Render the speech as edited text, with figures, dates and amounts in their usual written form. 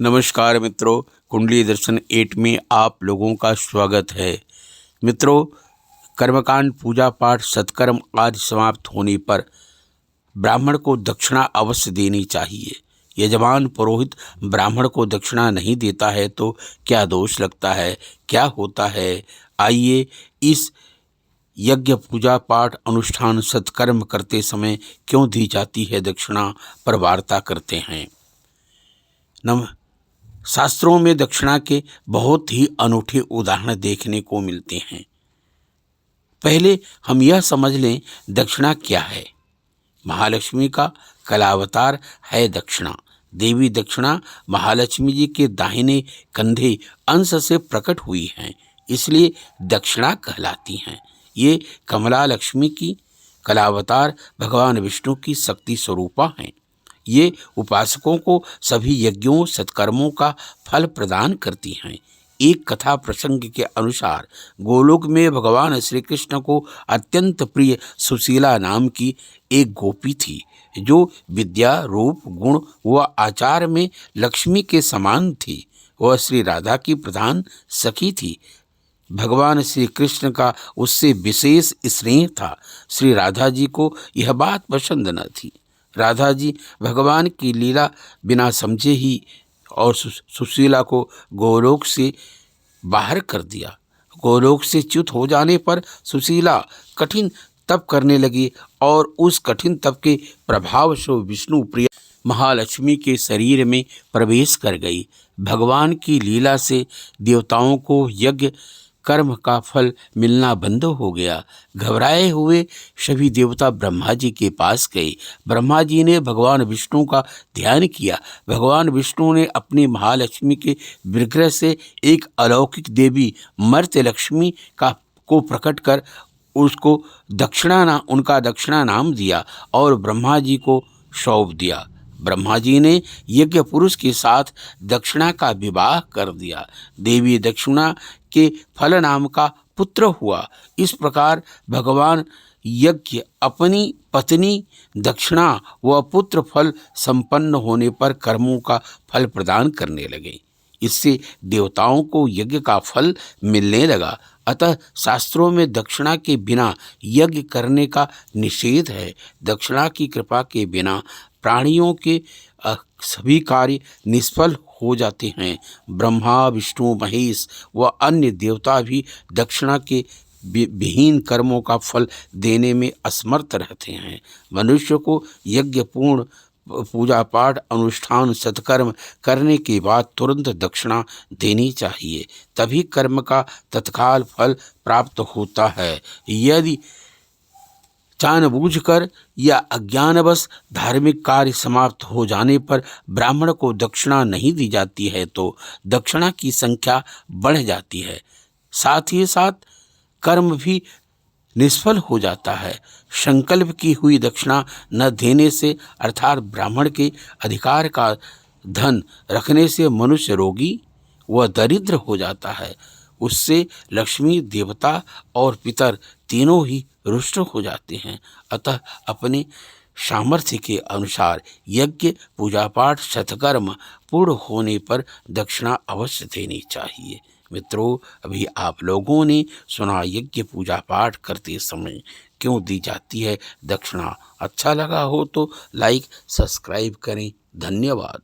नमस्कार मित्रों, कुंडली दर्शन 8 में आप लोगों का स्वागत है। मित्रों, कर्मकांड, पूजा पाठ, सत्कर्म आदि समाप्त होने पर ब्राह्मण को दक्षिणा अवश्य देनी चाहिए। यजमान पुरोहित ब्राह्मण को दक्षिणा नहीं देता है तो क्या दोष लगता है, क्या होता है? आइए इस यज्ञ, पूजा पाठ, अनुष्ठान, सत्कर्म करते समय क्यों दी जाती है दक्षिणा पर वार्ता करते हैं। शास्त्रों में दक्षिणा के बहुत ही अनूठे उदाहरण देखने को मिलते हैं। पहले हम यह समझ लें दक्षिणा क्या है। महालक्ष्मी का कलावतार है दक्षिणा। देवी दक्षिणा महालक्ष्मी जी के दाहिने कंधे अंश से प्रकट हुई हैं, इसलिए दक्षिणा कहलाती हैं। ये कमला लक्ष्मी की कलावतार भगवान विष्णु की शक्ति स्वरूपा हैं। ये उपासकों को सभी यज्ञों, सत्कर्मों का फल प्रदान करती हैं। एक कथा प्रसंग के अनुसार गोलोक में भगवान श्री कृष्ण को अत्यंत प्रिय सुशीला नाम की एक गोपी थी, जो विद्या, रूप, गुण व आचार में लक्ष्मी के समान थी। वह श्री राधा की प्रधान सखी थी। भगवान श्री कृष्ण का उससे विशेष स्नेह था। श्री राधा जी को यह बात पसंद न थी। राधा जी भगवान की लीला बिना समझे ही और सुशीला को गोलोक से बाहर कर दिया। गोलोक से च्युत हो जाने पर सुशीला कठिन तप करने लगी और उस कठिन तप के प्रभाव से विष्णु प्रिय महालक्ष्मी के शरीर में प्रवेश कर गई। भगवान की लीला से देवताओं को यज्ञ कर्म का फल मिलना बंद हो गया। घबराए हुए सभी देवता ब्रह्मा जी के पास गए। ब्रह्मा जी ने भगवान विष्णु का ध्यान किया। भगवान विष्णु ने अपनी महालक्ष्मी के विग्रह से एक अलौकिक देवी मर्त्य लक्ष्मी को प्रकट कर उसको उनका दक्षिणा नाम दिया और ब्रह्मा जी को सौंप दिया। ब्रह्मा जी ने यज्ञ पुरुष के साथ दक्षिणा का विवाह कर दिया। देवी दक्षिणा के फल नाम का पुत्र हुआ। इस प्रकार भगवान यज्ञ अपनी पत्नी दक्षिणा व पुत्र फल संपन्न होने पर कर्मों का फल प्रदान करने लगे। इससे देवताओं को यज्ञ का फल मिलने लगा। अतः शास्त्रों में दक्षिणा के बिना यज्ञ करने का निषेध है। दक्षिणा की कृपा के बिना प्राणियों के सभी कार्य निष्फल हो जाते हैं। ब्रह्मा, विष्णु, महेश व अन्य देवता भी दक्षिणा के विहीन कर्मों का फल देने में असमर्थ रहते हैं। मनुष्य को यज्ञ, पूर्ण पूजा पाठ, अनुष्ठान, सत्कर्म करने के बाद तुरंत दक्षिणा देनी चाहिए, तभी कर्म का तत्काल फल प्राप्त होता है। यदि जानबूझकर या अज्ञानवश धार्मिक कार्य समाप्त हो जाने पर ब्राह्मण को दक्षिणा नहीं दी जाती है तो दक्षिणा की संख्या बढ़ जाती है, साथ ही साथ कर्म भी निष्फल हो जाता है। संकल्प की हुई दक्षिणा न देने से अर्थात ब्राह्मण के अधिकार का धन रखने से मनुष्य रोगी व दरिद्र हो जाता है। उससे लक्ष्मी, देवता और पितर तीनों ही रुष्ट हो जाते हैं। अतः अपने सामर्थ्य के अनुसार यज्ञ, पूजा पाठ, सत्कर्म पूर्ण होने पर दक्षिणा अवश्य देनी चाहिए। मित्रों, अभी आप लोगों ने सुना यज्ञ, पूजा पाठ करते समय क्यों दी जाती है दक्षिणा। अच्छा लगा हो तो लाइक, सब्सक्राइब करें। धन्यवाद।